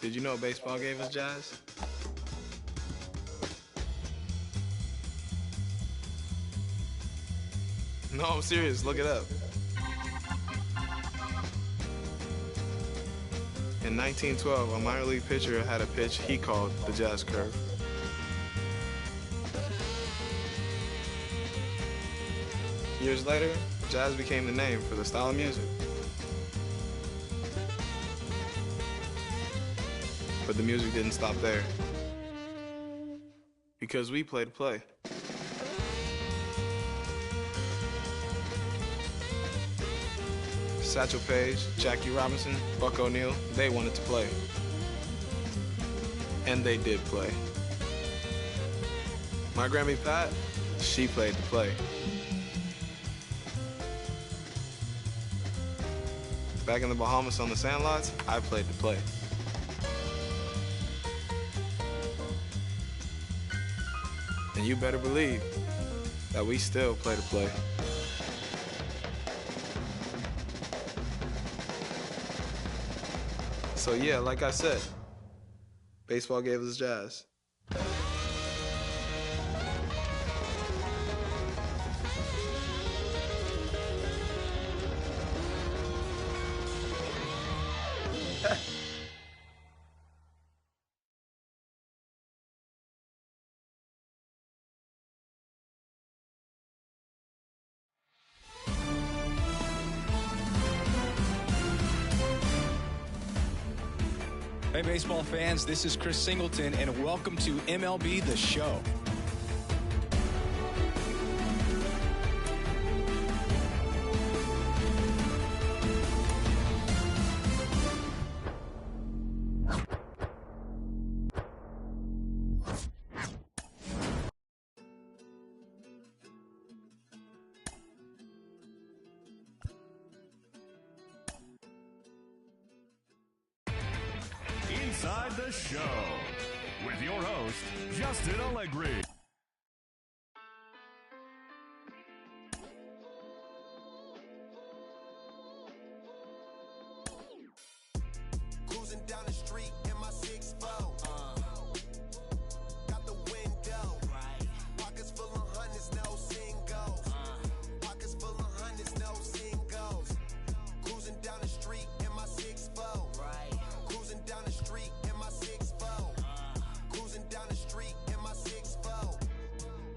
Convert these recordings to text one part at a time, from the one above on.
Did you know baseball gave us jazz? No, I'm serious. Look it up. In 1912, a minor league pitcher had a pitch he called the jazz curve. Years later, jazz became the name for the style of music. But the music didn't stop there. Because we play to play. Satchel Paige, Jackie Robinson, Buck O'Neil, they wanted to play. And they did play. My Grammy Pat, she played to play. Back in the Bahamas on the sandlots, I played to play. And you better believe that we still play to play. So yeah, like I said, baseball gave us jazz. Hey, baseball fans, this is Chris Singleton, and welcome to MLB The Show. Inside the Show with your host, Justin Allegri. Cruising down the street in my 6'4". Got the window. Pockets full of hundreds, no singles. Pockets full of hundreds, no singles. Cruising down the street in my 6'4". Cruising down the street in my 6'4". Cruising down the street in my 6'4".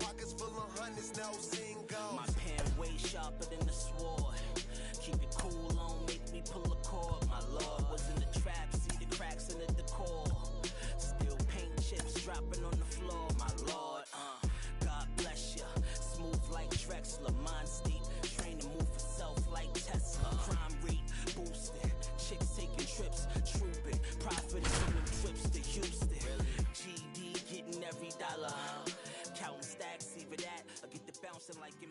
Pockets full of hundreds, no singles. My pen way sharper than the sword. Keep it cool on, make me pull a cord. My lord was in the trap, see the cracks in the decor. Still paint chips dropping on the floor. My lord, God bless ya. Smooth like Drexler, mind steep. Train to move for self like Tesla. Crime rate boosting, chicks taking trips, trooping. Profit sending trips to Houston. GD getting every dollar. Counting stacks, either that or get the bouncing like in.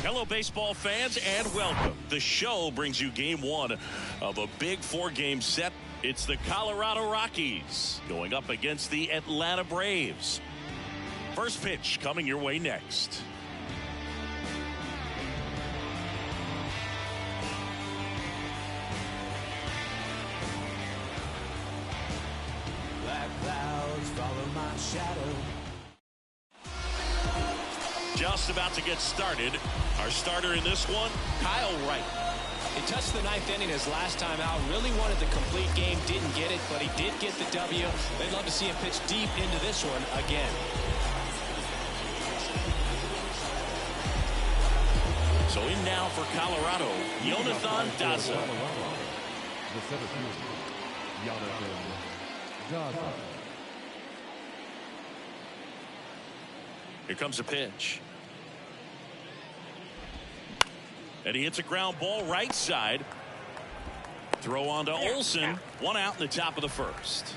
Hello, baseball fans, and welcome. The show brings you game one of a big four-game set. It's the Colorado Rockies going up against the Atlanta Braves. First pitch coming your way next. Black clouds follow my shadow. Just about to get started. Our starter in this one, Kyle Wright. He touched the ninth inning his last time out. Really wanted the complete game. Didn't get it, but he did get the W. They'd love to see him pitch deep into this one again. So in now for Colorado, Jonathan Daza. Here comes a pitch. And he hits a ground ball right side. Throw on to Olsen. One out in the top of the first.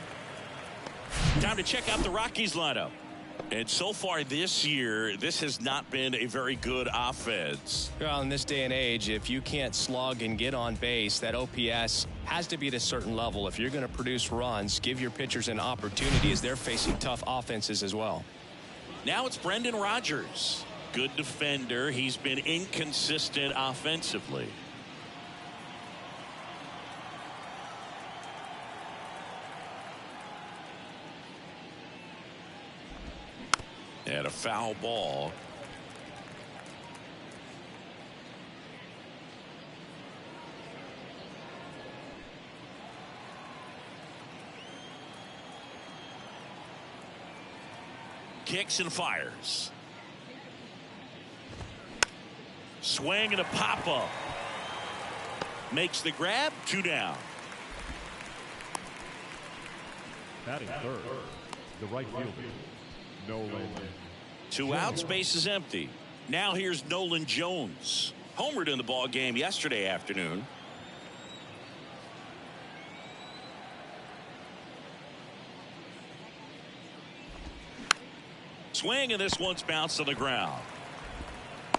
Time to check out the Rockies lineup. And so far this year, this has not been a very good offense. Well, in this day and age, if you can't slug and get on base, that OPS has to be at a certain level. If you're going to produce runs, give your pitchers an opportunity as they're facing tough offenses as well. Now it's Brendan Rodgers. Good defender. He's been inconsistent offensively. foul ball. Kicks and fires. Swing and a pop-up. Makes the grab. 2 down. Batting third, the right fielder, Nolan. 2 outs, base is empty. Now here's Nolan Jones. Homered in the ball game yesterday afternoon. Swing, and this one's bounced on the ground.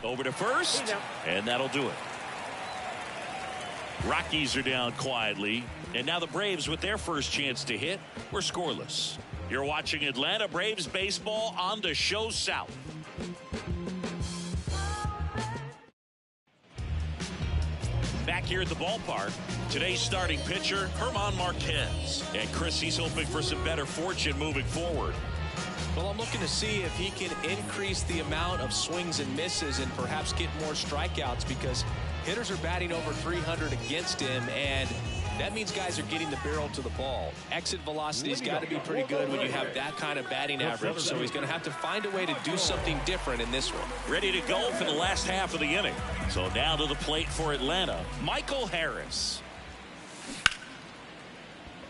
Over to first, and that'll do it. Rockies are down quietly, and now the Braves, with their first chance to hit, were scoreless. You're watching Atlanta Braves baseball on the Show South. Back here at the ballpark, today's starting pitcher, Germán Marquez. And Chris, he's hoping for some better fortune moving forward. Well, I'm looking to see if he can increase the amount of swings and misses and perhaps get more strikeouts, because hitters are batting over 300 against him, and that means guys are getting the barrel to the ball. Exit velocity's got to be pretty good when you have that kind of batting average, so he's going to have to find a way to do something different in this one. Ready to go for the last half of the inning. So now to the plate for Atlanta, Michael Harris.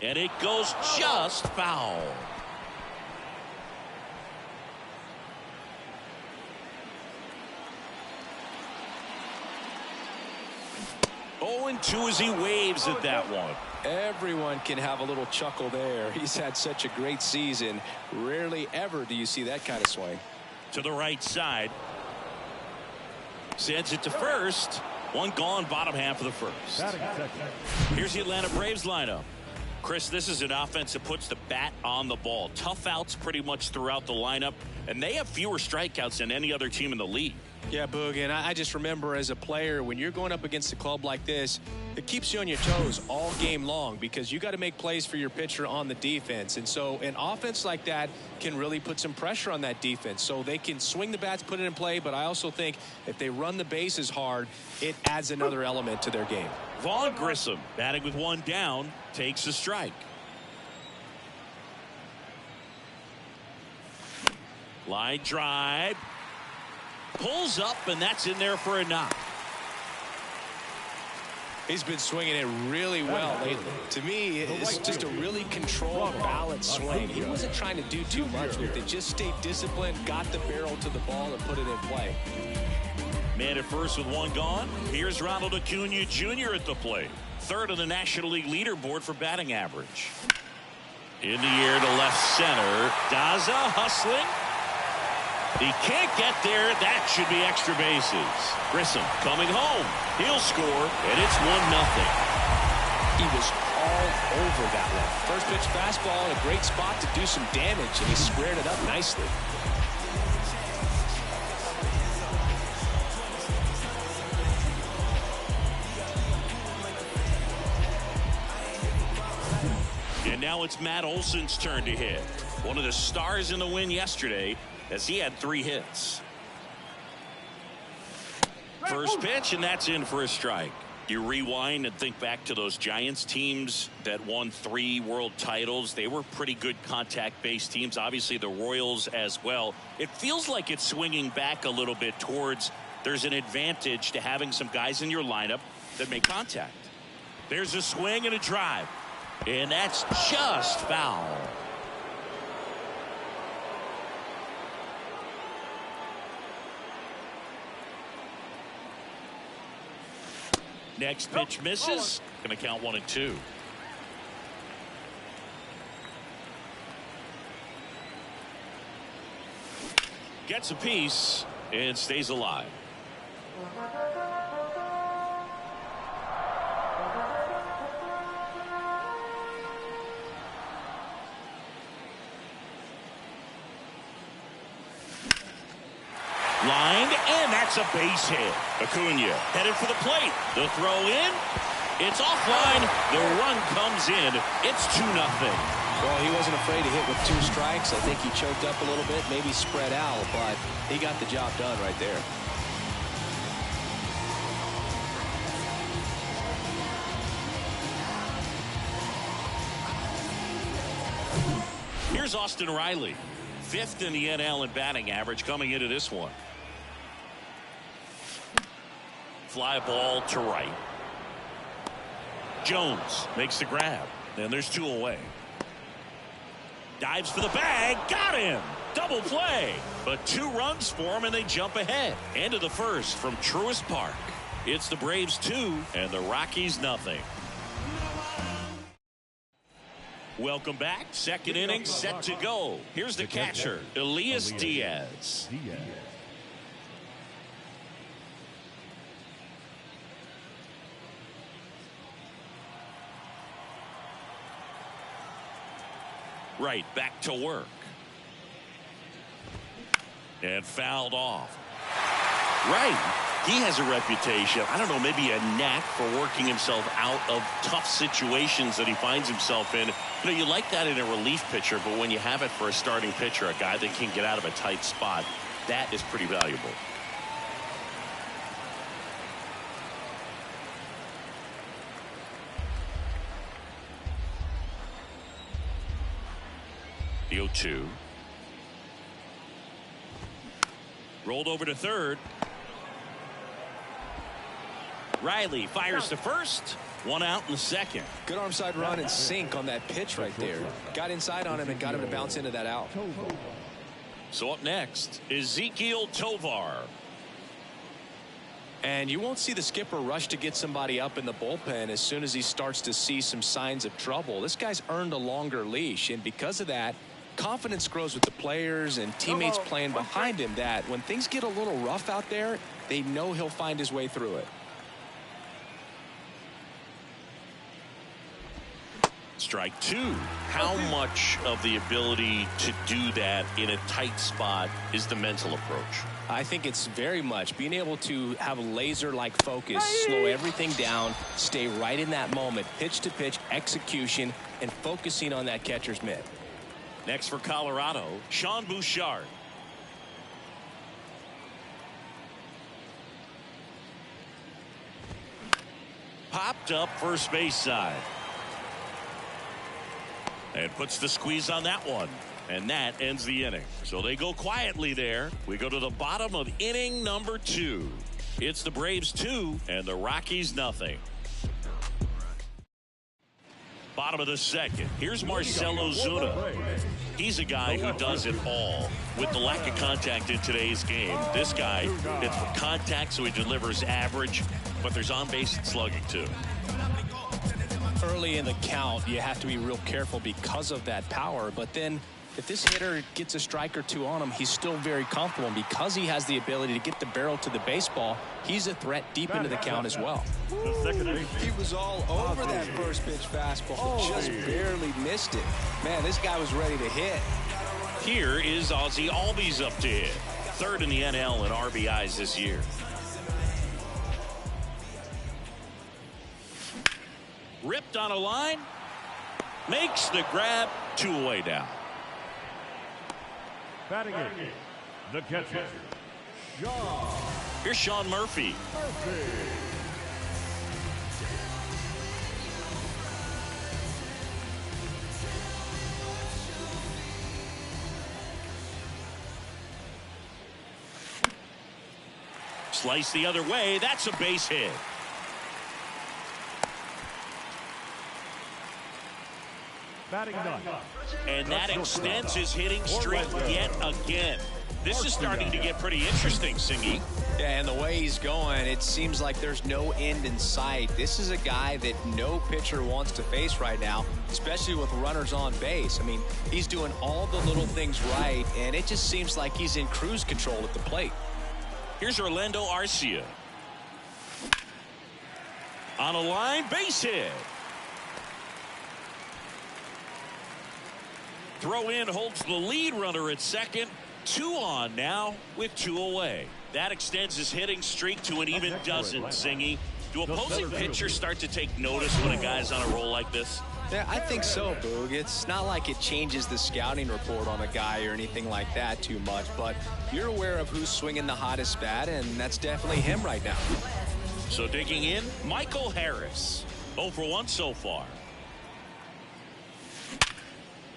And it goes just foul. 0-2 as he waves at that one. Everyone can have a little chuckle there. He's had such a great season. Rarely ever do you see that kind of swing. To the right side. Sends it to first. One gone, bottom half of the first. Here's the Atlanta Braves lineup. Chris, this is an offense that puts the bat on the ball. Tough outs pretty much throughout the lineup, and they have fewer strikeouts than any other team in the league. Yeah, Boog, and I just remember as a player, when you're going up against a club like this, it keeps you on your toes all game long, because you got to make plays for your pitcher on the defense. And so an offense like that can really put some pressure on that defense, so they can swing the bats, put it in play. But I also think if they run the bases hard, it adds another element to their game. Vaughn Grissom, batting with 1 down, takes a strike. Line drive. Pulls up, and that's in there for a knock. He's been swinging it really well lately. To me, it's just a really controlled, balanced swing. He wasn't trying to do too much with it. Just stayed disciplined, got the barrel to the ball, and put it in play. Man at first with 1 gone. Here's Ronald Acuna Jr. at the plate. 3rd on the National League leaderboard for batting average. In the air to left center. Daza hustling. He can't get there. That should be extra bases. Grissom coming home. He'll score, and it's 1-0. He was all over that one. First pitch fastball in a great spot to do some damage, and he squared it up nicely. And now it's Matt Olson's turn to hit. One of the stars in the win yesterday, as he had 3 hits. First pitch, and that's in for a strike. You rewind and think back to those Giants teams that won 3 world titles. They were pretty good contact-based teams. Obviously, the Royals as well. It feels like it's swinging back a little bit towards there's an advantage to having some guys in your lineup that make contact. There's a swing and a drive, and that's just foul. Next pitch misses. Going to count 1-2. Gets a piece and stays alive. Lined, and that's a base hit. Acuna headed for the plate. The throw in. It's offline. The run comes in. It's 2-0. Well, he wasn't afraid to hit with 2 strikes. I think he choked up a little bit, maybe spread out, but he got the job done right there. Here's Austin Riley, 5th in the NL in batting average coming into this one. Fly ball to right. Jones makes the grab, and there's 2 away. Dives for the bag, got him. Double play, but 2 runs for him, and they jump ahead. End of the first from Truist Park. It's the Braves 2 and the Rockies nothing. Welcome back. Second inning set to go. Here's the catcher, Elias Diaz. Right, back to work. And fouled off. Right. He has a reputation, I don't know, maybe a knack for working himself out of tough situations that he finds himself in. You know, you like that in a relief pitcher, but when you have it for a starting pitcher, a guy that can get out of a tight spot, that is pretty valuable. The 0-2. Rolled over to third. Riley fires to first. 1 out in the second. Good arm side run and sink on that pitch right there. Got inside on him and got him to bounce into that out. So up next, Ezequiel Tovar. And you won't see the skipper rush to get somebody up in the bullpen as soon as he starts to see some signs of trouble. This guy's earned a longer leash, and because of that, confidence grows with the players and teammates playing behind him, that when things get a little rough out there, they know he'll find his way through it. Strike 2. How much of the ability to do that in a tight spot is the mental approach? I think it's very much being able to have a laser-like focus, slow everything down, stay right in that moment, pitch to pitch execution, and focusing on that catcher's mitt. Next for Colorado, Sean Bouchard. Popped up first base side. And puts the squeeze on that one. And that ends the inning. So they go quietly there. We go to the bottom of inning number 2. It's the Braves 2 and the Rockies nothing. Bottom of the second. Here's Marcell Ozuna. He's a guy who does it all. With the lack of contact in today's game, this guy hits for contact, so he delivers average, but there's on-base slugging too. Early in the count, you have to be real careful because of that power, but then if this hitter gets a strike or 2 on him, he's still very comfortable, and because he has the ability to get the barrel to the baseball, he's a threat deep into the count as well. He was all over that first pitch fastball, just barely missed it. Man, this guy was ready to hit. Here is Ozzie Albies up to hit. 3rd in the NL in RBIs this year. Ripped on a line. Makes the grab. 2 away down. Batting it, the catcher, Sean. Here's Sean Murphy. Slice the other way. That's a base hit. Batting ninth. And that extends his hitting streak yet again. This is starting to get pretty interesting, Singy. Yeah, and the way he's going, it seems like there's no end in sight. This is a guy that no pitcher wants to face right now, especially with runners on base. I mean, he's doing all the little things right, and it just seems like he's in cruise control at the plate. Here's Orlando Arcia. On a line, base hit. Throw in holds the lead runner at second. 2 on now with 2 away. That extends his hitting streak to an even dozen, Singy. Do opposing pitchers start to take notice when a guy's on a roll like this? Yeah, I think so, Boog. It's not like it changes the scouting report on a guy or anything like that too much, but you're aware of who's swinging the hottest bat, and that's definitely him right now. So digging in, Michael Harris. 0 for 1 so far.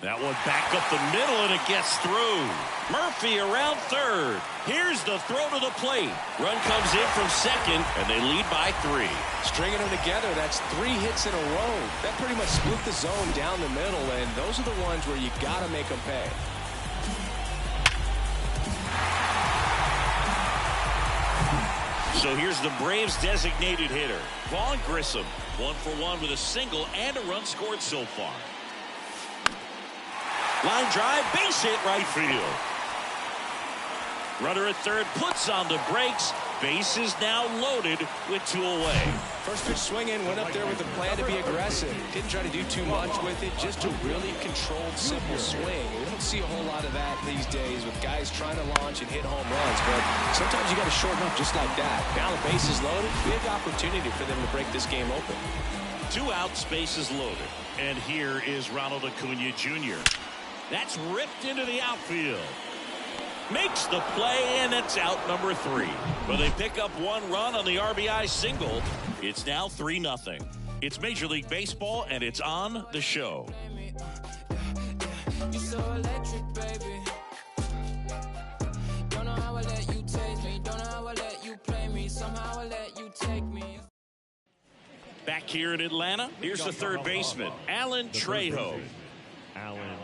That one back up the middle, and it gets through. Murphy around third. Here's the throw to the plate. Run comes in from second, and they lead by 3. Stringing them together, that's 3 hits in a row. That pretty much split the zone down the middle, and those are the ones where you got to make them pay. So here's the Braves' designated hitter, Vaughn Grissom. 1 for 1 with a single and a run scored so far. Line drive, base hit right field. Runner at third puts on the brakes. Base is now loaded with 2 away. First pitch swinging, went up there with a plan to be aggressive. Didn't try to do too much with it, just a really controlled, simple swing. We don't see a whole lot of that these days with guys trying to launch and hit home runs, but sometimes you got to shorten up just like that. Now the base is loaded, big opportunity for them to break this game open. 2 outs, bases loaded. And here is Ronald Acuna Jr. That's ripped into the outfield. Makes the play, and it's out number 3. But they pick up 1 run on the RBI single. It's now 3-0. It's Major League Baseball, and it's on the show. You're so electric, baby. Don't know how I let you taste me. Don't know how I let you play me. Somehow I let you take me. Back here in Atlanta, here's the third baseman, Alan Trejo. Alan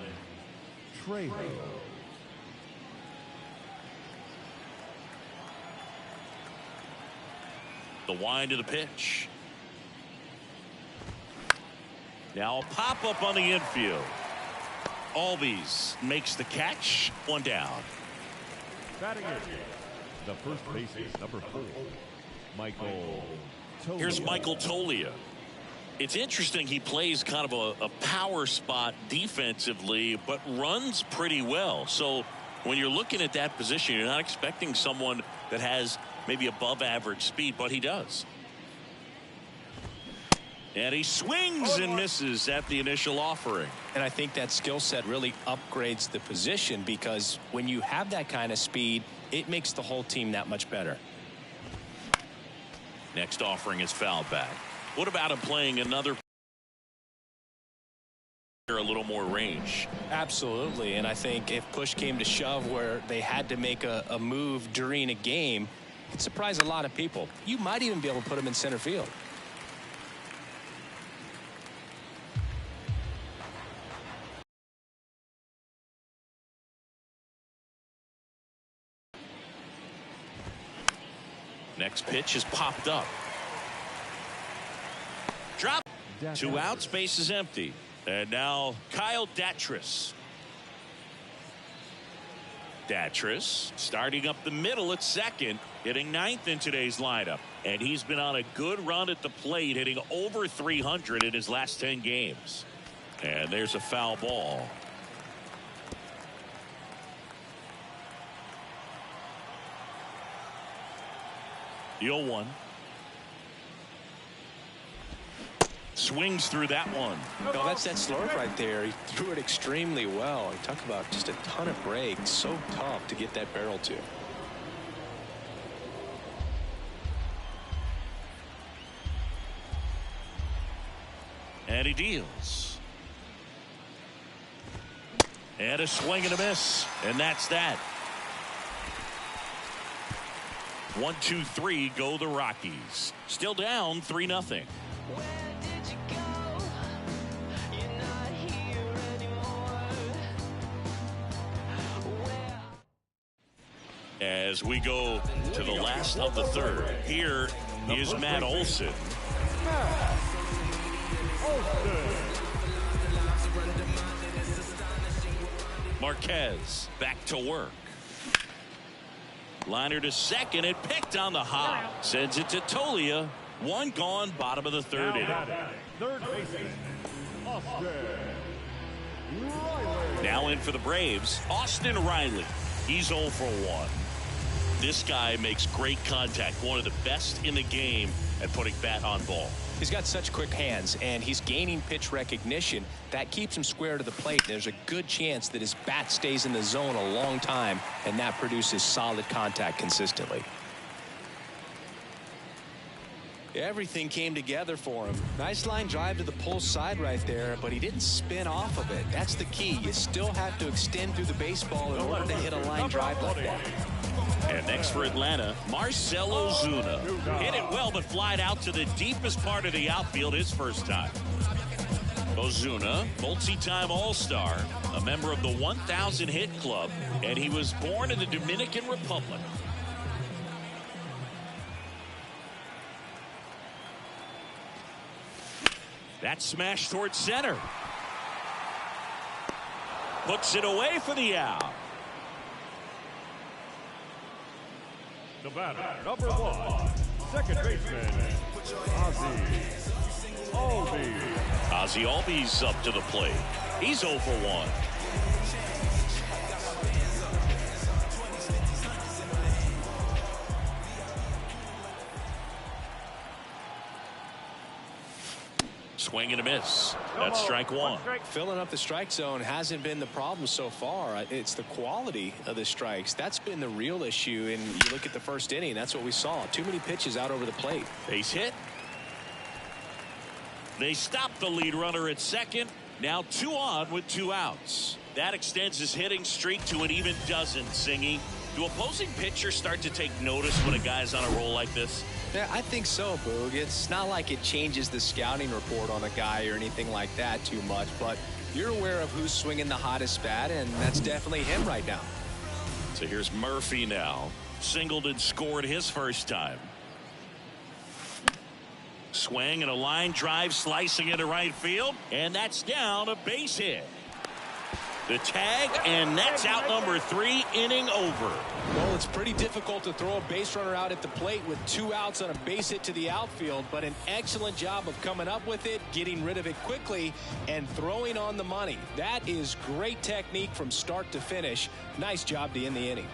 Trejo. The wind of the pitch. Now a pop-up on the infield. Albies makes the catch. 1 down. Batting in, the first baseman, number 4, Michael Tolia. Here's Michael Tolia. It's interesting, he plays kind of a power spot defensively, but runs pretty well. So when you're looking at that position, you're not expecting someone that has maybe above average speed, but he does. And he swings and misses at the initial offering. And I think that skill set really upgrades the position, because when you have that kind of speed, it makes the whole team that much better. Next offering is fouled back. What about him playing another a little more range? Absolutely. And I think if push came to shove where they had to make a move during a game, it'd surprise a lot of people. You might even be able to put him in center field. Next pitch is popped up. Drop. 2 outs, base is empty. And now Kyle Datris. Datris starting up the middle at second, hitting 9th in today's lineup. And he's been on a good run at the plate, hitting over 300 in his last 10 games. And there's a foul ball. The 0-1. Swings through that one. No, that's that slurve right there. He threw it extremely well. You talk about just a ton of break. So tough to get that barrel to. And he deals. And a swing and a miss. And that's that. 1, 2, 3 go the Rockies. Still down 3-0. As we go to the last of the third, here is Matt Olson. Marquez back to work. Liner to second, and picked on the hop. Sends it to Tolia. 1 gone, bottom of the third inning. Third baseman, Austin Riley. Now in for the Braves, Austin Riley. He's 0 for 1. This guy makes great contact. One of the best in the game at putting bat on ball. He's got such quick hands, and he's gaining pitch recognition. That keeps him square to the plate. There's a good chance that his bat stays in the zone a long time, and that produces solid contact consistently. Everything came together for him. Nice line drive to the pull side right there, but he didn't spin off of it. That's the key. You still have to extend through the baseball in order to hit a line drive like that. And next for Atlanta, Marcell Ozuna. Hit it well, but flied out to the deepest part of the outfield his first time. Ozuna, multi-time All-Star, a member of the 1,000 hit club, and he was born in the Dominican Republic. That smash towards center. Puts it away for the out. The batter, number 1, second baseman, Ozzy Albies. Ozzy Albies up to the plate. He's 0 for 1. Swing and a miss. That's strike one. Filling up the strike zone hasn't been the problem so far. It's the quality of the strikes. That's been the real issue. And you look at the first inning, that's what we saw. Too many pitches out over the plate. Base hit. They stop the lead runner at second. Now 2 on with 2 outs. That extends his hitting streak to an even dozen. Singy, do opposing pitchers start to take notice when a guy's on a roll like this? Yeah, I think so, Boog. It's not like it changes the scouting report on a guy or anything like that too much, but you're aware of who's swinging the hottest bat, and that's definitely him right now. So here's Murphy now. Singled and scored his first time. Swing and a line drive slicing into right field, and that's down, a base hit. The tag, and that's out number 3, inning over. Well, it's pretty difficult to throw a base runner out at the plate with 2 outs on a base hit to the outfield, but an excellent job of coming up with it, getting rid of it quickly, and throwing on the money. That is great technique from start to finish. Nice job to end the inning.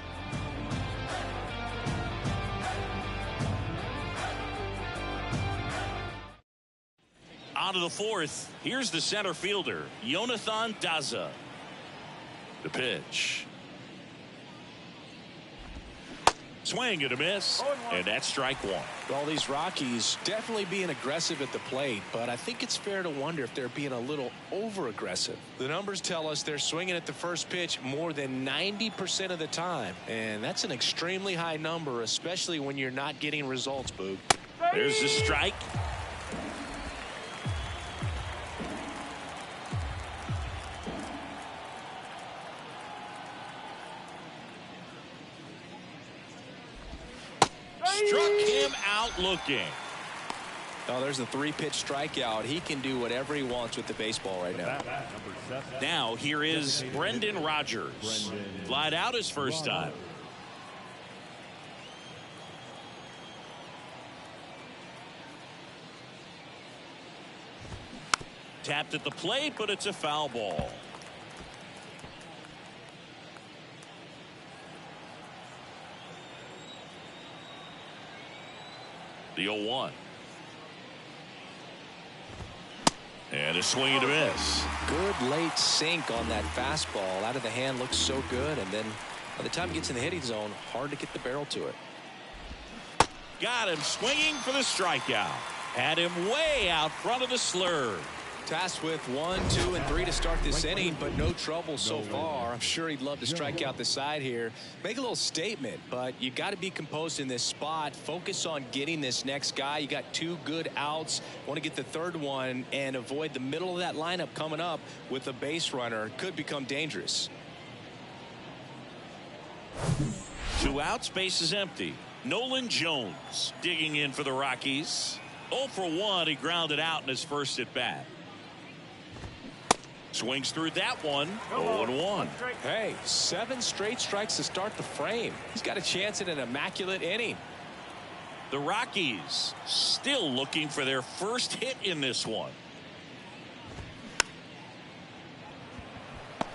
On to the 4th. Here's the center fielder, Jonathan Daza. The pitch. Swing and a miss, and that's strike one. Well, these Rockies definitely being aggressive at the plate, but I think it's fair to wonder if they're being a little over-aggressive. The numbers tell us they're swinging at the first pitch more than 90% of the time, and that's an extremely high number, especially when you're not getting results, Boog. There's the strike. Struck him out looking. Oh, there's a 3-pitch strikeout. He can do whatever he wants with the baseball right now. Now here is Brendan Rodgers. Flied out his first time. Tapped at the plate, but it's a foul ball. The 0-1. And a swing and a miss. Good late sink on that fastball. Out of the hand, looks so good. And then by the time it gets in the hitting zone, hard to get the barrel to it. Got him swinging for the strikeout. Had him way out front of the slur. Tasked with 1, 2, and 3 to start this inning, but no trouble so far. I'm sure he'd love to strike out the side here. Make a little statement, but you got to be composed in this spot. Focus on getting this next guy. You got 2 good outs. Want to get the 3rd one and avoid the middle of that lineup coming up with a base runner. Could become dangerous. 2 outs, base is empty. Nolan Jones digging in for the Rockies. 0 for 1. He grounded out in his first at bat. Swings through that one. 0-1. Hey, 7 straight strikes to start the frame. He's got a chance at an immaculate inning. The Rockies still looking for their first hit in this one.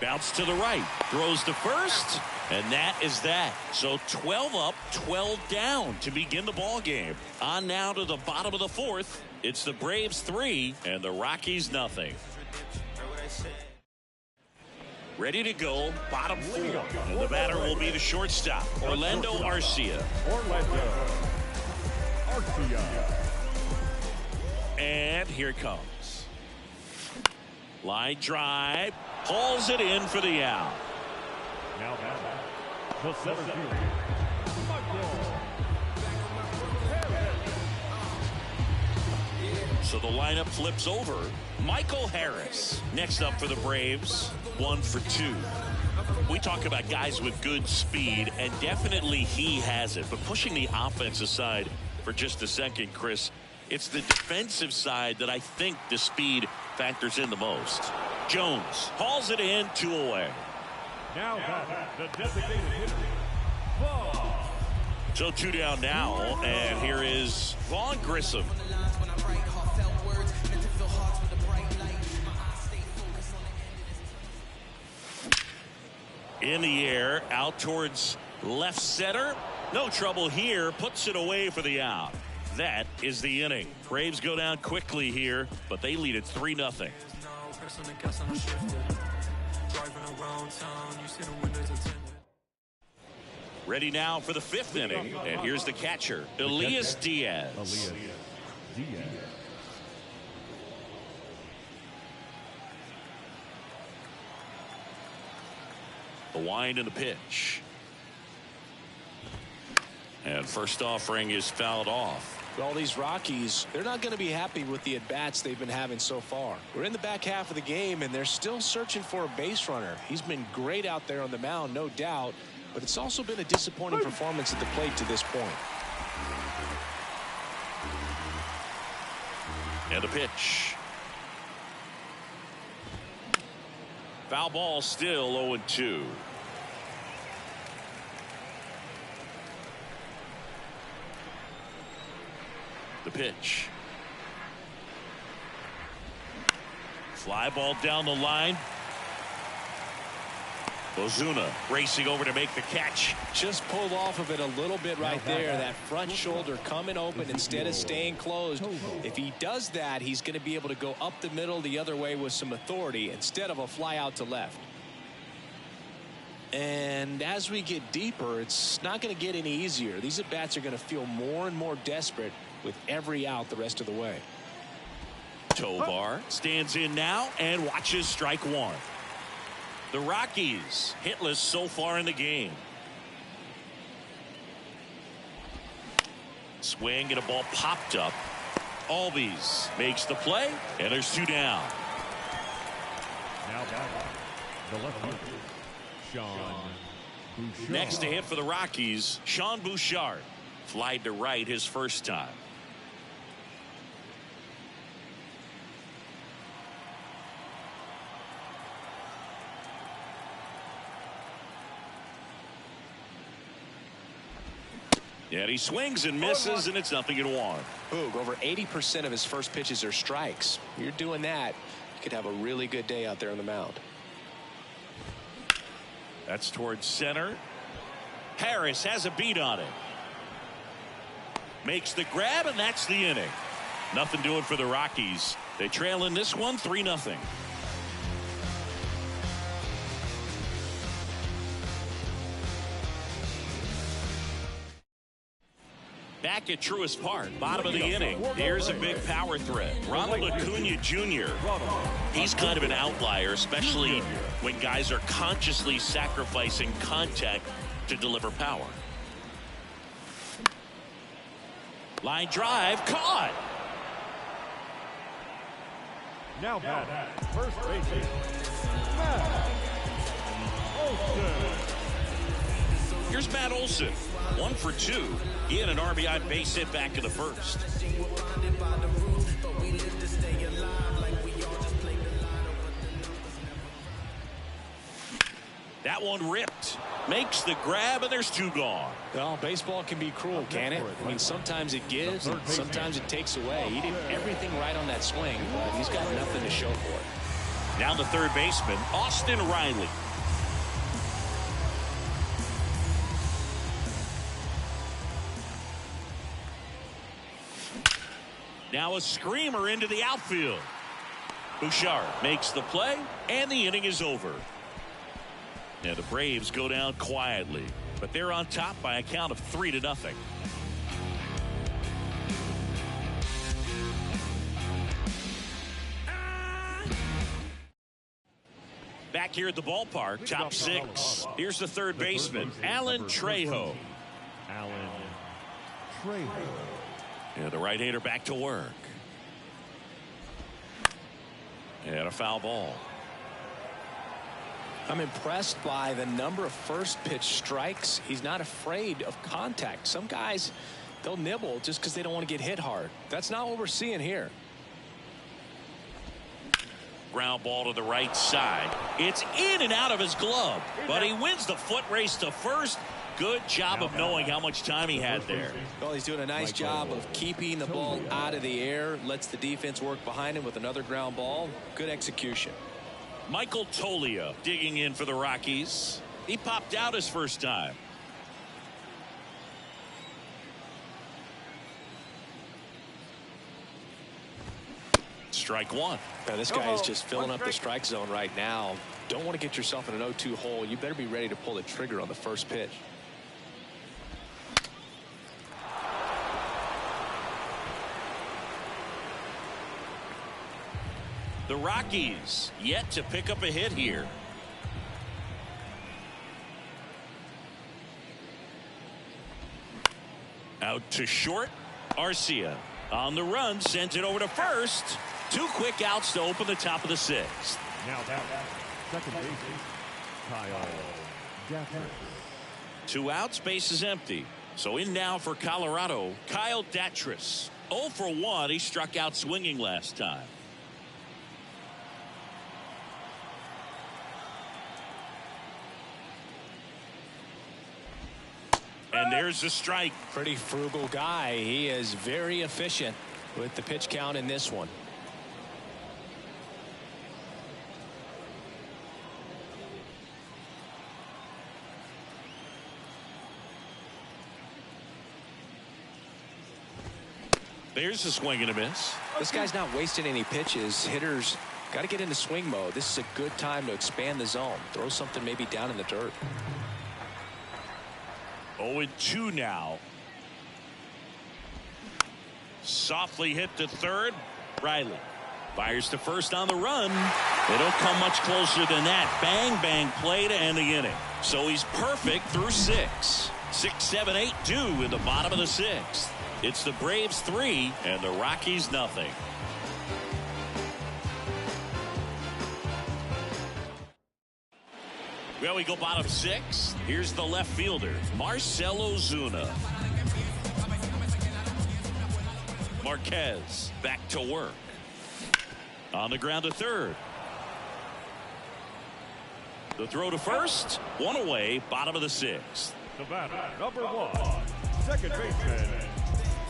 Bounce to the right. Throws to first. And that is that. So 12 up, 12 down to begin the ball game. On now to the bottom of the fourth. It's the Braves 3 and the Rockies nothing. Ready to go, bottom 4. And the batter will be the shortstop, Orlando Arcia. And here it comes. Line drive, hauls it in for the out. Now the center fielder, So the lineup flips over. Michael Harris next up for the Braves, 1 for 2. We talk about guys with good speed, and definitely he has it. But pushing the offense aside for just a second, Chris, it's the defensive side that I think the speed factors in the most. Jones hauls it in, 2 away. now the designated hitter, Vaughn. So 2 down now, and here is Vaughn Grissom. In the air, out towards left center. No trouble here, puts it away for the out. That is the inning. Braves go down quickly here, but they lead it 3-0. Ready now for the 5th inning, and here's the catcher, Elias Diaz. The wind and the pitch. And first offering is fouled off. Well, these Rockies, they're not going to be happy with the at-bats they've been having so far. We're in the back half of the game, and they're still searching for a base runner. He's been great out there on the mound, no doubt, but it's also been a disappointing performance at the plate to this point. And a pitch. Foul ball, still 0-2. The pitch. Fly ball down the line. Ozuna racing over to make the catch. Just pulled off of it a little bit right there. That front shoulder coming open instead of staying closed. If he does that, he's going to be able to go up the middle the other way with some authority instead of a fly out to left. And as we get deeper, it's not going to get any easier. These at-bats are going to feel more and more desperate with every out the rest of the way. Tovar stands in now and watches strike one. The Rockies hitless so far in the game. Swing and a ball popped up. Albies makes the play, and there's 2 down. Now the left fielder, Sean Bouchard. Next to hit for the Rockies, Sean Bouchard. Flied to right his first time. Yeah, he swings and misses, and it's 0-1. Boog, over 80% of his first pitches are strikes. You're doing that, you could have a really good day out there on the mound. That's towards center. Harris has a beat on it. Makes the grab, and that's the inning. Nothing doing for the Rockies. They trail in this one 3-0. Back at Truist Park, bottom of the inning. Here's a big power threat. Ronald Acuna Jr. He's kind of an outlier, especially when guys are consciously sacrificing contact to deliver power. Line drive, caught. Now batting, first baseman, Matt Olson. Here's Matt Olson, 1 for 2. He had an RBI base hit back in the first. That one ripped. Makes the grab, and there's 2 gone. Well, baseball can be cruel, can it? I mean, sometimes it gives, and sometimes it takes away. He did everything right on that swing, but he's got nothing to show for it. Now the third baseman, Austin Riley. Now a screamer into the outfield. Bouchard makes the play, and the inning is over. And the Braves go down quietly, but they're on top by a count of 3-0. Back here at the ballpark, top six. Here's the third baseman, Alan Trejo. And the right-hander back to work. And a foul ball. I'm impressed by the number of first pitch strikes. He's not afraid of contact. Some guys, they'll nibble just because they don't want to get hit hard. That's not what we're seeing here. Ground ball to the right side. It's in and out of his glove, but he wins the foot race to first. Good job of knowing how much time he had there. Well, he's doing a nice job of keeping the ball out of the air. Lets the defense work behind him with another ground ball. Good execution. Michael Toglia digging in for the Rockies. He popped out his first time. Strike one. Now, this guy is just filling up the strike zone right now. Don't want to get yourself in an 0-2 hole. You better be ready to pull the trigger on the first pitch. The Rockies yet to pick up a hit here. Out to short. Arcia on the run, sends it over to first. 2 quick outs to open the top of the sixth. Now that second baseman, Kyle Datras. 2 outs, base is empty. So in now for Colorado, Kyle Datras. 0 for 1. He struck out swinging last time. And there's the strike. Pretty frugal guy. He is very efficient with the pitch count in this one. There's a swing and a miss. This guy's not wasting any pitches. Hitters got to get into swing mode. This is a good time to expand the zone. Throw something maybe down in the dirt. 0-2 now. Softly hit to third. Riley fires to first on the run. They don't come much closer than that. Bang, bang play to end the inning. So he's perfect through 6. 6, 7, 8, 2 in the bottom of the 6th. It's the Braves 3 and the Rockies nothing. Well, we go bottom 6. Here's the left fielder, Marcell Ozuna. Marquez back to work. On the ground to third. The throw to first. 1 away, bottom of the 6th. The batter, number 1, second baseman,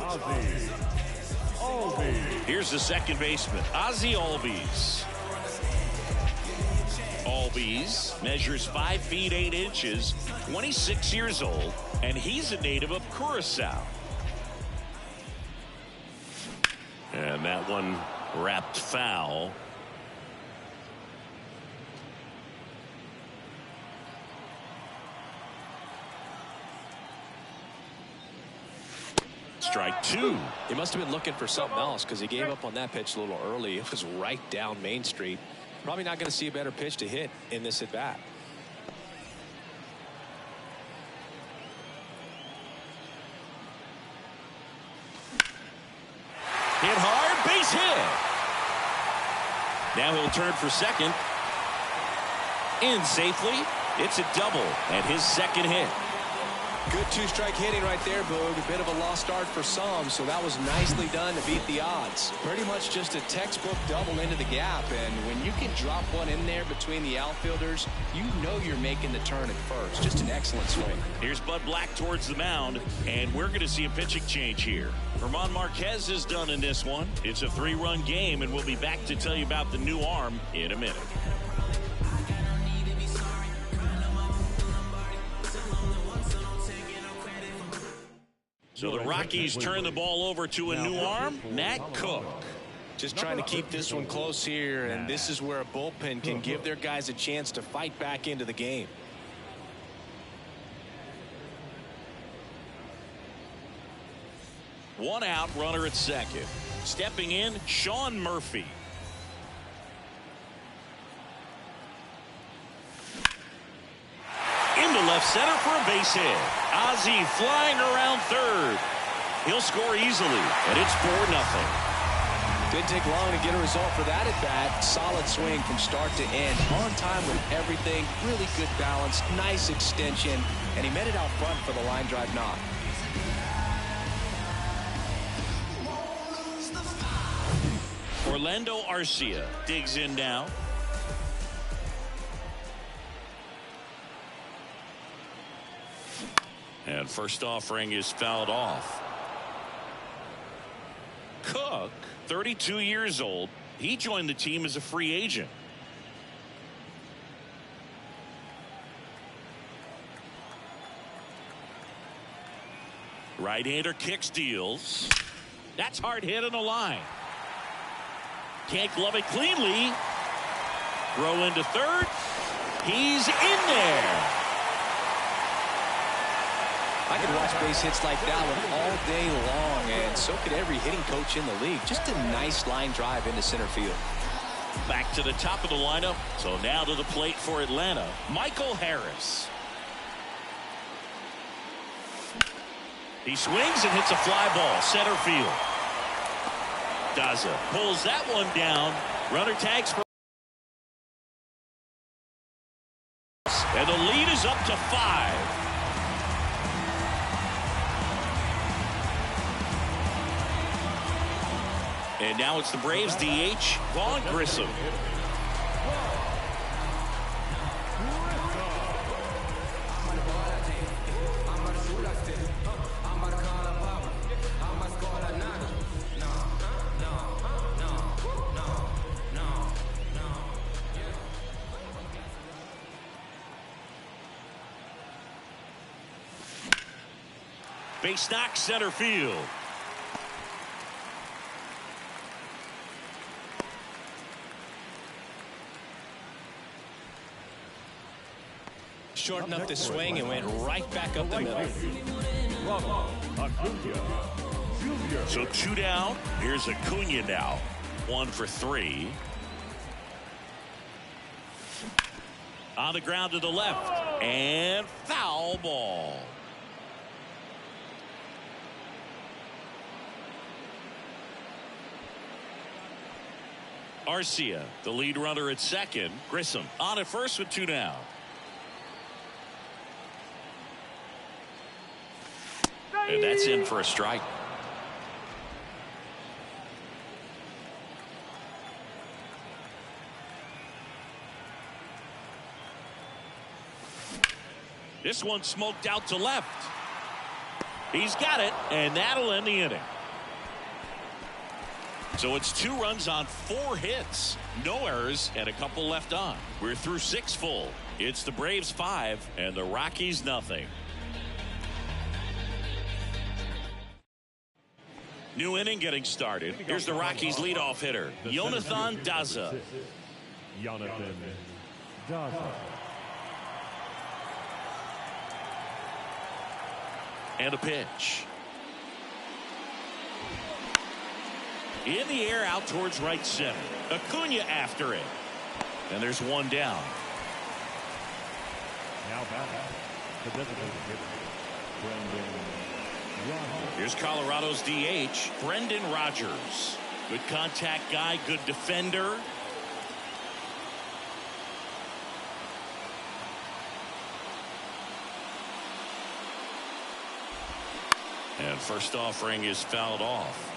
Ozzy Albies. Here's the second baseman, Ozzy Albies. Albies measures 5 feet 8 inches, 26 years old, and he's a native of Curacao. And that one wrapped foul. Strike 2. He must have been looking for something else because he gave up on that pitch a little early. It was right down Main Street. Probably not going to see a better pitch to hit in this at bat. Hit hard, base hit. Now he'll turn for second. In safely. It's a double and his second hit. Good 2-strike hitting right there, Boog. A bit of a lost start for some, so that was nicely done to beat the odds. Pretty much just a textbook double into the gap, and when you can drop one in there between the outfielders, you know you're making the turn at first. Just an excellent swing. Here's Bud Black towards the mound, and we're going to see a pitching change here. German Marquez is done in this one. It's a 3-run game, and we'll be back to tell you about the new arm in a minute. So the Rockies turn the ball over to a new arm, Nat Cook. Just trying to keep this one close here, and this is where a bullpen can give their guys a chance to fight back into the game. One out, runner at second. Stepping in, Sean Murphy. Into left center for a base hit. Ozzie flying around third. He'll score easily, and it's 4-0. Didn't take long to get a result for that at bat. Solid swing from start to end. On time with everything. Really good balance. Nice extension. And he met it out front for the line drive knock. Orlando Arcia digs in now. And first offering is fouled off. Cook, 32 years old. He joined the team as a free agent. Right-hander kicks, deals. That's hard hit on the line. Can't glove it cleanly. Throw into third. He's in there. I could watch base hits like that one all day long, and so could every hitting coach in the league. Just a nice line drive into center field. Back to the top of the lineup. So now to the plate for Atlanta, Michael Harris. He swings and hits a fly ball center field. Daza pulls that one down. Runner tags for, and the lead is up to 5. And now it's the Braves DH, Vaughn Grissom. Base knock center field. Shortened up the swing and went right back up the middle. So 2 down. Here's Acuna now. 1 for 3. On the ground to the left. And foul ball. Arcia, the lead runner at second. Grissom on at first with 2 down. And that's in for a strike. This one smoked out to left. He's got it, and that'll end the inning. So it's 2 runs on 4 hits, no errors, and a couple left on. We're through 6 full. It's the Braves 5 and the Rockies nothing. New inning getting started. Here's the Rockies leadoff hitter, Jonathan Daza. Jonathan Daza. And a pitch. In the air out towards right center. Acuna after it. And there's 1 down. Now back. The designated hitter, Brendan Rodgers. Here's Colorado's DH, Brendan Rodgers. Good contact guy, good defender. And first offering is fouled off.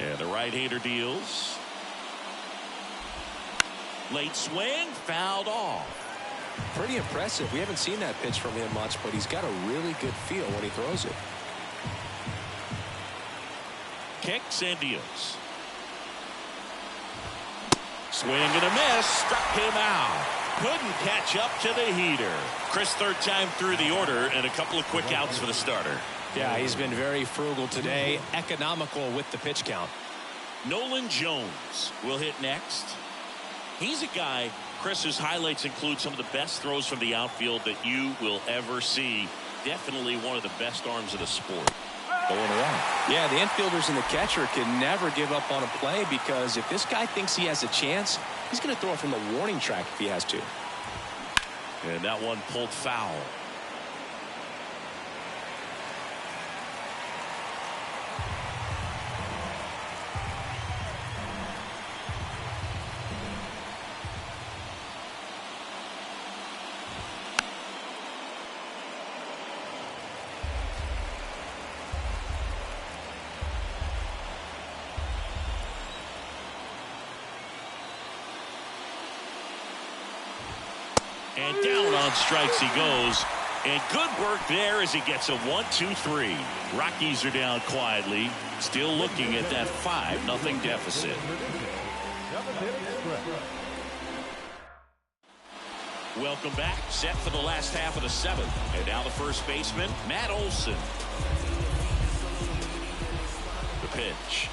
And the right-hander deals. Late swing, fouled off. Pretty impressive. We haven't seen that pitch from him much, but he's got a really good feel when he throws it. Kicks and deals. Swing and a miss. Struck him out. Couldn't catch up to the heater. Chris, third time through the order and a couple of quick outs for the starter. Yeah, he's been very frugal today. Economical with the pitch count. Nolan Jones will hit next. He's a guy, Chris, whose highlights include some of the best throws from the outfield that you will ever see. Definitely one of the best arms of the sport. Going around. Yeah, the infielders and the catcher can never give up on a play, because if this guy thinks he has a chance, he's going to throw it from the warning track if he has to. And that one pulled foul. And down on strikes he goes. And good work there as he gets a 1-2-3. Rockies are down quietly, still looking at that 5-0 deficit. Welcome back. Set for the last half of the seventh. And now the first baseman, Matt Olson. The pitch.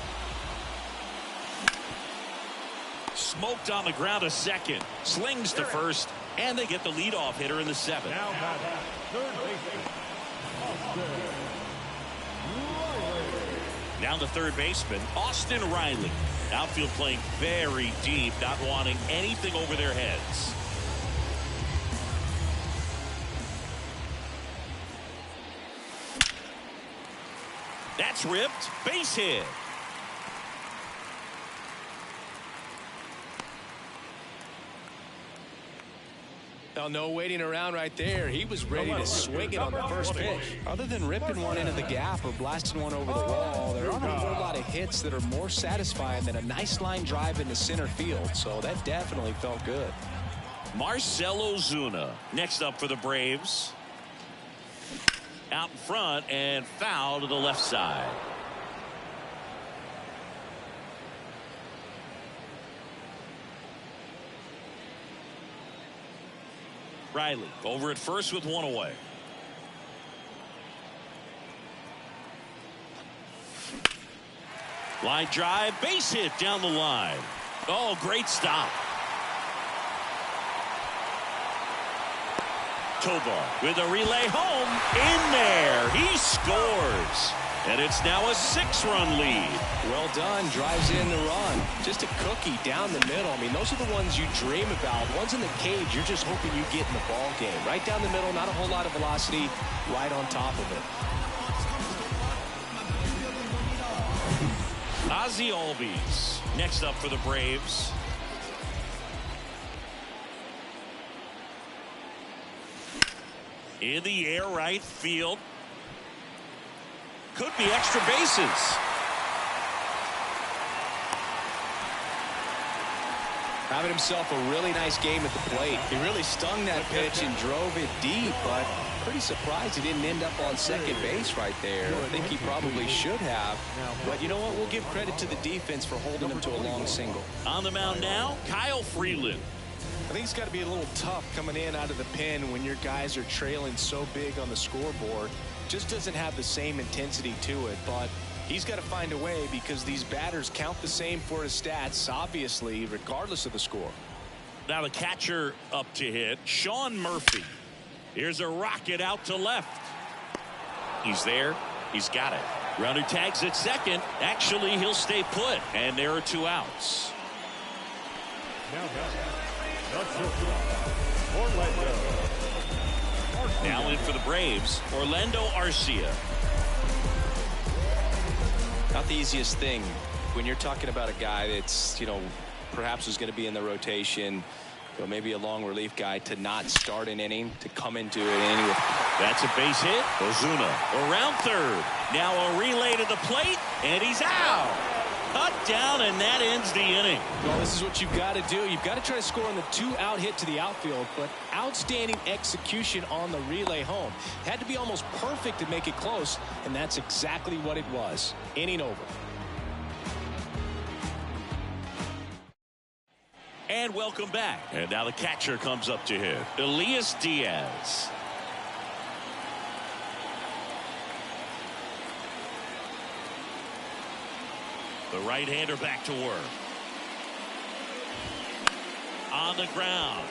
Smoked on the ground to second. Slings to first. And they get the leadoff hitter in the seventh. Now the third baseman, Austin Riley. Outfield playing very deep, not wanting anything over their heads. That's ripped. Base hit. Now, no waiting around right there. He was ready to swing it on the first pitch. Other than ripping one into the gap or blasting one over the wall, there aren't a whole lot of hits that are more satisfying than a nice line drive into center field. So that definitely felt good. Marcell Ozuna next up for the Braves. Out in front and foul to the left side. Riley over at first with one away. Line drive, base hit down the line. Oh, great stop. Tovar with a relay home. In there. He scores. And it's now a 6-run lead. Well done. Drives in the run. Just a cookie down the middle. I mean, those are the ones you dream about. Ones in the cage, you're just hoping you get in the ball game. Right down the middle, not a whole lot of velocity. Right on top of it. Ozzie Albies next up for the Braves. In the air right field. Could be extra bases. Having himself a really nice game at the plate. He really stung that pitch and drove it deep, but pretty surprised he didn't end up on second base right there. I think he probably should have. But you know what? We'll give credit to the defense for holding him to a long single. On the mound now, Kyle Freeland. I think it's got to be a little tough coming in out of the pen when your guys are trailing so big on the scoreboard. Just doesn't have the same intensity to it, but he's got to find a way because these batters count the same for his stats, obviously, regardless of the score. Now the catcher up to hit, Sean Murphy. Here's a rocket out to left. He's there. He's got it. Runner tags at second. Actually, he'll stay put, and there are 2 outs. Now in for the Braves, Orlando Arcia. Not the easiest thing when you're talking about a guy that's, you know, perhaps is going to be in the rotation, but maybe a long relief guy, to not start an inning, to come into an inning with. That's a base hit. Ozuna around third. Now a relay to the plate, and he's out. Cut down, and that ends the inning. Well, this is what you've got to do. You've got to try to score on the 2-out hit to the outfield, but outstanding execution on the relay home. Had to be almost perfect to make it close, and that's exactly what it was. Inning over. And welcome back. And now the catcher comes up to hit. Elias Diaz. The right-hander back to work. On the ground.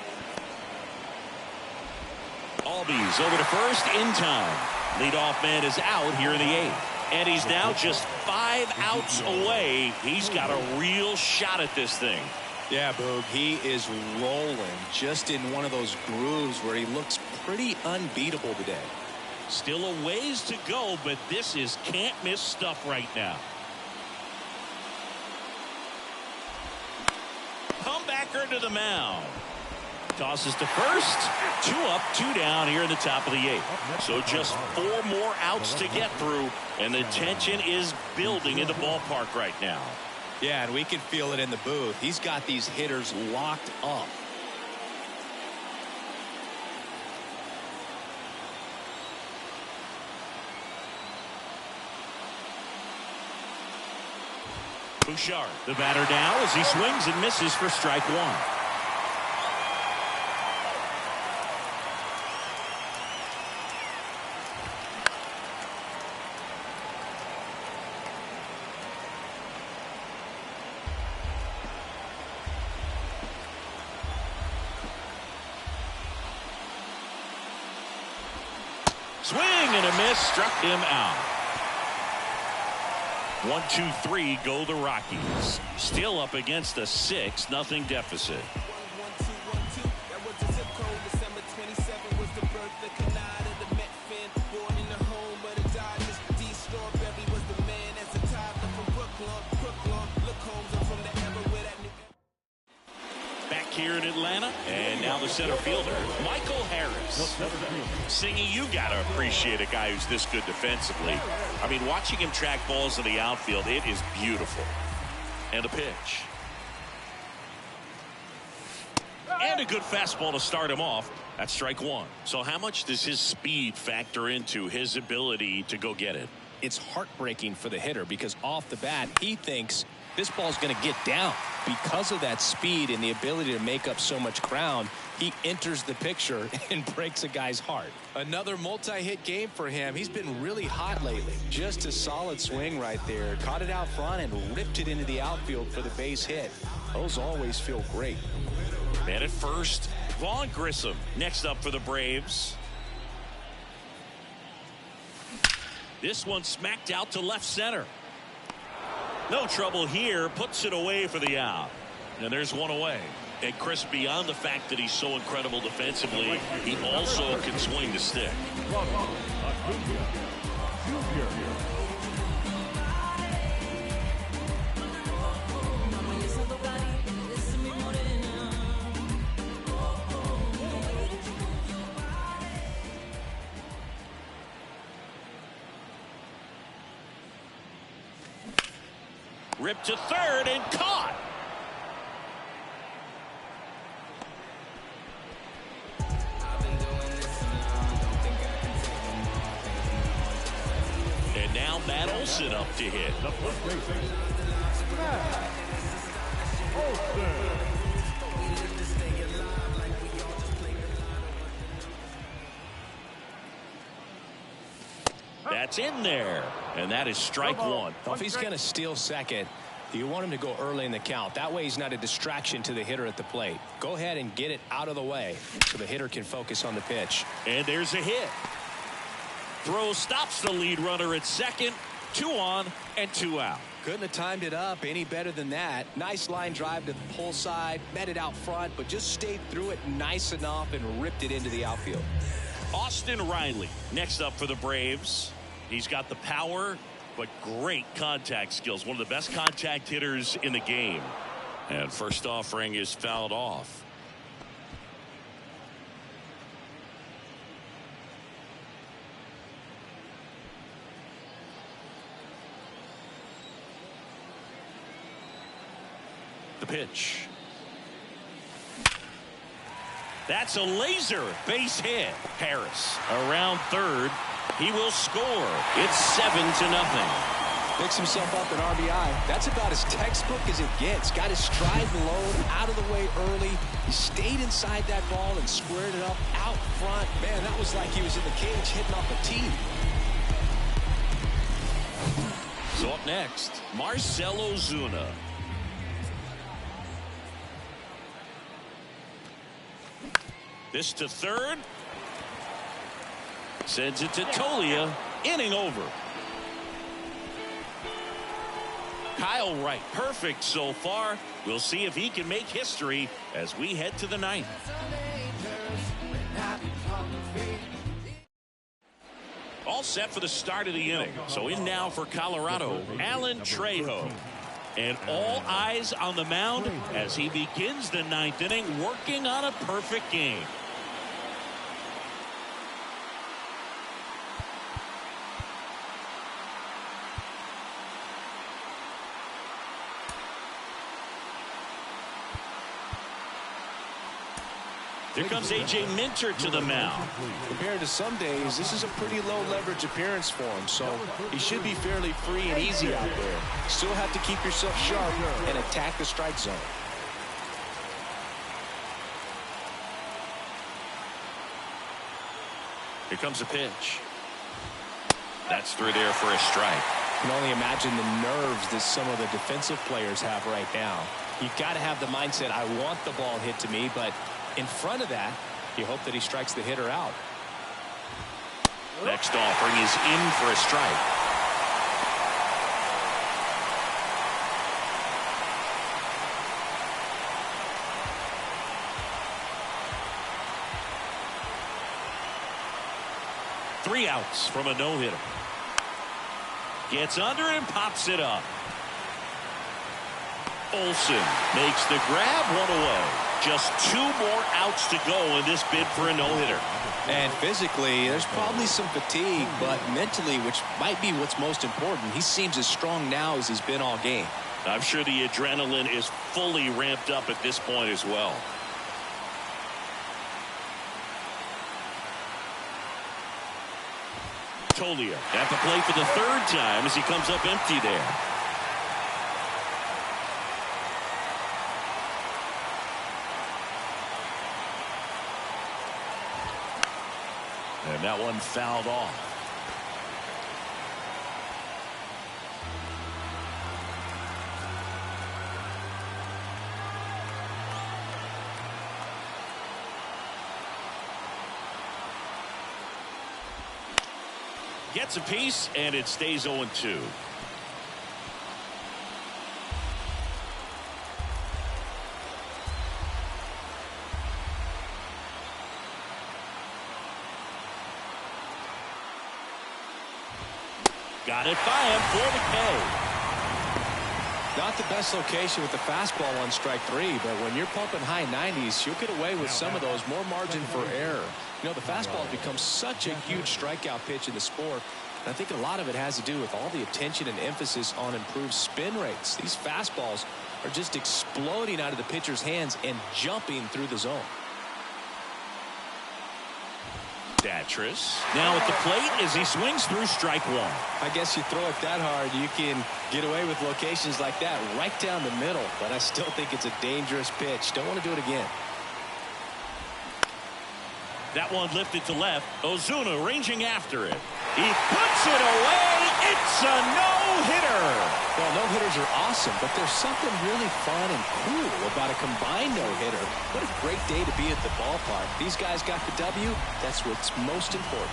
Albies over to first in time. Leadoff man is out here in the 8th. And he's now just 5 outs away. He's got a real shot at this thing. Yeah, Boog, he is rolling just in one of those grooves where he looks pretty unbeatable today. Still a ways to go, but this is can't miss stuff right now. Comebacker to the mound. Tosses to first. 2 up, 2 down here in the top of the 8th. So just 4 more outs to get through, and the tension is building in the ballpark right now. Yeah, and we can feel it in the booth. He's got these hitters locked up. Bouchard, the batter now as he swings and misses for strike 1. Swing and a miss, struck him out. 1-2-3 go the Rockies. Still up against a 6-0 deficit. 1-2-1-2. That was the zip code. December 27 was the birth, the collide of the Met fan. Born in the home of the Dodgers. D. Strawberry was the man as a toddler from Brooklyn. Look, Holmes, I'm from the era where that new. Back here in Atlanta, and now the center fielder, Michael Harris. Singy, you gotta appreciate a guy who's this good defensively. I mean, watching him track balls in the outfield, it is beautiful. And a pitch. And a good fastball to start him off. That's strike 1. So how much does his speed factor into his ability to go get it? It's heartbreaking for the hitter because off the bat, he thinks this ball's going to get down. Because of that speed and the ability to make up so much ground, he enters the picture and breaks a guy's heart. Another multi-hit game for him. He's been really hot lately. Just a solid swing right there. Caught it out front and ripped it into the outfield for the base hit. Those always feel great. Man at first, Vaughn Grissom next up for the Braves. This one smacked out to left center. No trouble here, puts it away for the out. And there's one away. And Chris, beyond the fact that he's so incredible defensively, he also can swing the stick. Ripped to third and caught. And now Matt Olson up to hit. That's in there. And that is strike 1. Well, if he's going to steal second, you want him to go early in the count. That way he's not a distraction to the hitter at the plate. Go ahead and get it out of the way so the hitter can focus on the pitch. And there's a hit. Throw stops the lead runner at second. 2 on and 2 out. Couldn't have timed it up any better than that. Nice line drive to the pull side. Met it out front, but just stayed through it nice enough and ripped it into the outfield. Austin Riley next up for the Braves. He's got the power, but great contact skills. One of the best contact hitters in the game. And first offering is fouled off. The pitch. That's a laser base hit. Harris around third. He will score. It's 7-0. Picks himself up an RBI. That's about as textbook as it gets. Got his stride low, out of the way early. He stayed inside that ball and squared it up out front. Man, that was like he was in the cage hitting off a tee. So up next, Marcell Ozuna. This to third. Sends it to Tolia. Inning over. Kyle Wright, perfect so far. We'll see if he can make history as we head to the ninth. All set for the start of the inning. So in now for Colorado, Alan Trejo. And all eyes on the mound as he begins the ninth inning, working on a perfect game. Here comes A.J. Minter to the mound. Compared to some days, this is a pretty low leverage appearance for him, so he should be fairly free and easy out there. Still have to keep yourself sharp and attack the strike zone. Here comes a pitch. That's through there for a strike. You can only imagine the nerves that some of the defensive players have right now. You've got to have the mindset, I want the ball hit to me, but in front of that, you hope that he strikes the hitter out. Next offering is in for a strike. Three outs from a no-hitter. Gets under and pops it up. Olsen makes the grab, one away. Just 2 more outs to go in this bid for a no-hitter. And physically, there's probably some fatigue, but mentally, which might be what's most important, he seems as strong now as he's been all game. I'm sure the adrenaline is fully ramped up at this point as well. Tolia at the plate for the 3rd time as he comes up empty there. And that one fouled off. Gets a piece, and it stays 0-2. Got it by him for the K. Not the best location with the fastball on strike 3, but when you're pumping high 90s, you'll get away with some of those, more margin for error. You know, the fastball has become such a huge strikeout pitch in the sport. And I think a lot of it has to do with all the attention and emphasis on improved spin rates. These fastballs are just exploding out of the pitcher's hands and jumping through the zone. Datris now at the plate as he swings through strike 1. I guess you throw it that hard, you can get away with locations like that right down the middle, but I still think it's a dangerous pitch. Don't want to do it again. That one lifted to left. Ozuna ranging after it. He puts it away. It's a no-hitter. Well, no-hitters are awesome, but there's something really fun and cool about a combined no-hitter. What a great day to be at the ballpark. These guys got the W. That's what's most important.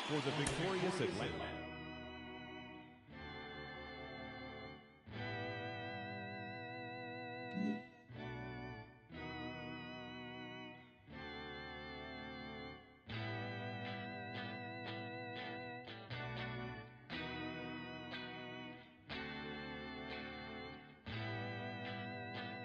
for the victorious Atlanta.